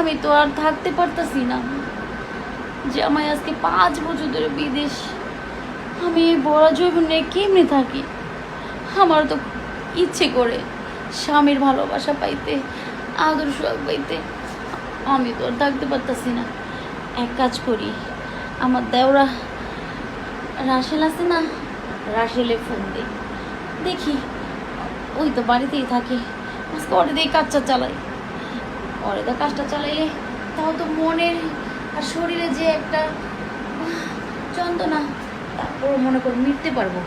আমি তো আর থাকতে পারতাছি না। যে আমায় আজকে 5 বছর ধরে বিদেশ, আমি এই বড় জীবনে কেমনে থাকি? আমার তো ইচ্ছে করে স্বামীর ভালোবাসা পাইতে, আদর সোহাগ পাইতে। আমি তো আর থাকতে পারতাছি না। এক কাজ করি, আমার দেওরা রাসেল আছে না, রাসেলে ফোন দিই, দেখি ওই তো বাড়িতেই থাকে। আজকে ওরে দিয়ে কাজটা চালাই, ওরে দিয়ে কাজটা চালাইলে তাও তো মনের আর শরীরে যে একটা যন্ত্রণা, তারপর মনে করে মিটতে পারবো।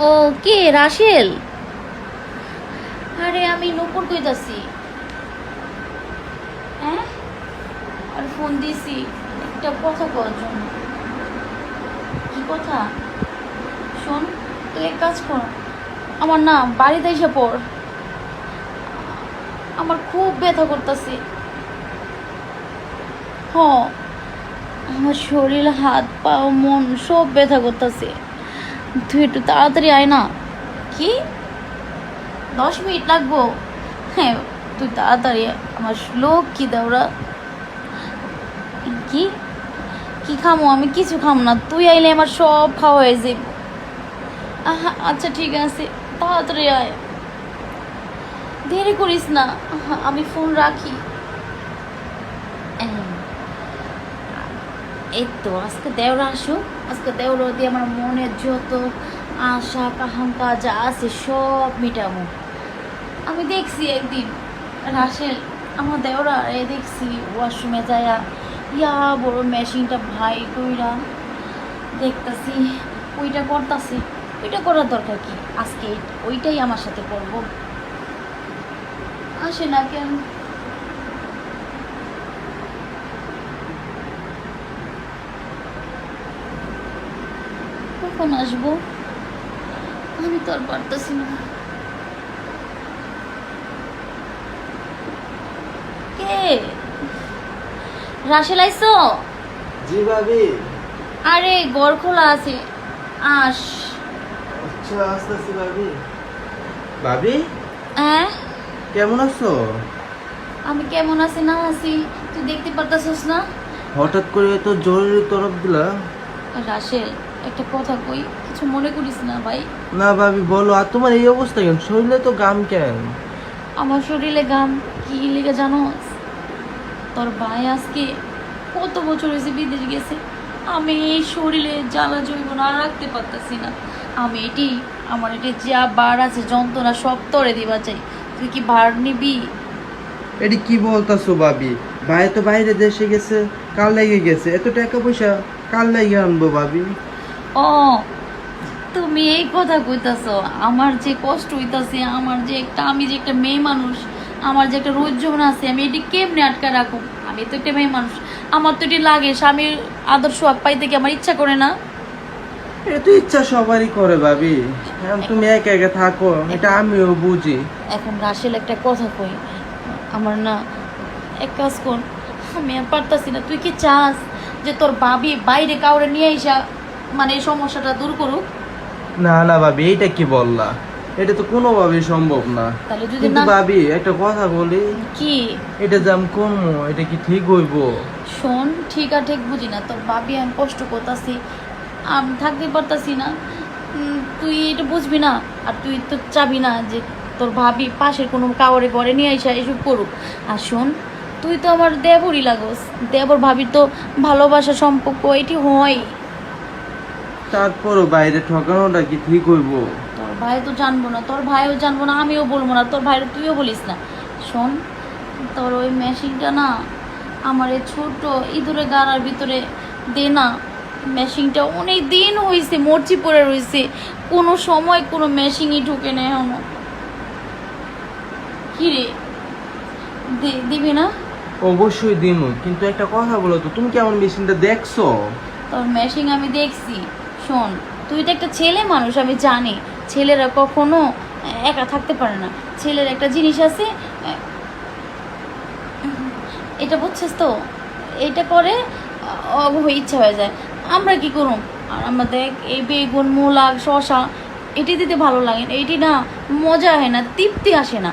ও কে? রাসেল? আরে আমি নূপুর কইতাছি। হ্যাঁ, আর ফোন দিছি একটা কথা কওয়ার জন্য। কি কথা? শোন, তুই এক কাজ কর, আমার না বাড়িতে এসে পড়। আমার খুব ব্যথা করতেছে। হ, আমার শরীর, হাত পা মন সব ব্যথা করতেছে। তুই একটু তাড়াতাড়ি আয় না। কি, 10 মিনিট লাগবো? হ্যাঁ, তুই তাড়াতাড়ি আয়। আমার লোক কি দেওরা। কি কি খামো? আমি কিছু খাম না, তুই আইলে আমার সব খাওয়া হয়ে যাবে। আচ্ছা ঠিক আছে, তাড়াতাড়ি আয়, দেরি করিস না। আমি ফোন রাখি। এই তো আজকে দেওরা আসুক, আজকে দেওরা দিয়ে আমার মনের যত আশা আকাঙ্ক্ষা যা আছে সব মিটাবো। আমি দেখছি একদিন রাসেল, আমার দেওরা দেখছি ওয়াশরুমে যায়া ইয়া বড় মেশিনটা ভাই কইরা দেখতাছি ওইটা করতাছে। ওইটা করার দরকার কি? আজকে ওইটাই আমার সাথে করব। আসে না কেন? কখন আসবো? আমি তো আর পারতেছি না। কে? রাসেল আইসো? জি ভাবি। আরে ঘর খোলা আছে, আস। আচ্ছা আসতেছি ভাবি। ভাবি হ্যাঁ, কেমন আছো? আমি কেমন আছি না আছি তুই দেখতে পারতাছিস না? হঠাৎ করে এত জরুরি তরফ দিলা? রাসেল, একটা কথা কই, কিছু মনে করিস না ভাই। না ভাবি বলো, আর তোমার এই অবস্থা কেন? শরীরে তো গাম কেন? আমার শরীরে গাম কি লেগে জানো? তোর ভাই আজকে কত বছর হয়েছে বিদেশ গেছে। আমি এই শরীরে জ্বালা জৈবন আর রাখতে পারতেছি না। আমি আমার এটি যা বার আছে যন্ত্রণা সব তরে দিবা চাই। তুই কি ভার নিবি? এটি কি বলতাছো ভাবি? ভাই তো বাইরে দেশে গেছে, কাল লেগে গেছে। এত টাকা পয়সা কাল লেগে আনবো ভাবি? ও, তুমি এই কথা কইতাছো? আমার যে কষ্ট হইতাছে, আমি যে একটা মেয়ে মানুষ, আমার যে একটা রোজ জীবন আছে, আমি এটি কেমনে আটকা রাখুম? আমি তো একটা মেয়ে মানুষ, আমার তো এটি লাগে। স্বামীর আদর সোহাগ পাইতে কি আমার ইচ্ছা করে না? এটা তো ইচ্ছা সবারই করে ভাবি। এখন তুমি একা একা থাকো, এটা আমিও বুঝি। এখন রাসেল একটা কথা কই, আমার না এক কাজ কর, আমি আর পারতাছি না। তুই কি চাস যে তোর ভাবি বাইরে কাউরে নিয়ে আইসা মানে এই সমস্যাটা দূর করুক? না না ভাবি, এইটা কি বললা? এটা তো কোনোভাবেই সম্ভব না। তাহলে যদি কিন্তু না, ভাবি একটা কথা বলি, কি? এটা যে আমি করবো, এটা কি ঠিক হইব? শোন, ঠিক আর ঠিক বুঝি না, তোর ভাবি আমি কষ্ট করতেছি, আমি থাকতে পারতাছি না। তুই এটা বুঝবি না, আর তুই তো চাবি না যে তোর ভাবি পাশের কোনো কাউরে ঘরে নিয়ে আইসা এসব করুক। আর শোন, তুই তো আমার দেবরই লাগোস, দেবর ভাবির তো ভালোবাসা সম্পর্ক এটি হয়। তারপরও বাইরে ঠকানোটা কি ঠিক হইব? তোর ভাই তো জানবো না, তোর ভাইও জানবো না, আমিও বলবো না, তোর ভাইয়ের তুইও বলিস না। শোন, তোর ওই মেশিনটা না আমার এই ছোট ইঁদুরে গাড়ার ভিতরে দে না। মেশিনটা অনেক দিন হয়েছে মরচি পড়ে রয়েছে, কোনো সময় কোনো মেশিনই ঢুকে নেই এখনো। কি রে, দিবি না? অবশ্যই দিন, কিন্তু একটা কথা বলো তো, তুমি কি আমার মেশিনটা দেখছো? তোর মেশিন আমি দেখছি। শোন, তুই তো একটা ছেলে মানুষ, আমি জানি ছেলেরা কখনো একা থাকতে পারে না। ছেলের একটা জিনিস আছে, এটা বুঝছিস তো, এটা করে ইচ্ছা হয়ে যায়। আমরা কি করুম? আর আমার দেখ এই বেগুন মূলা শশা এটি দিতে ভালো লাগে না, এটি না মজা হয় না, তৃপ্তি আসে না।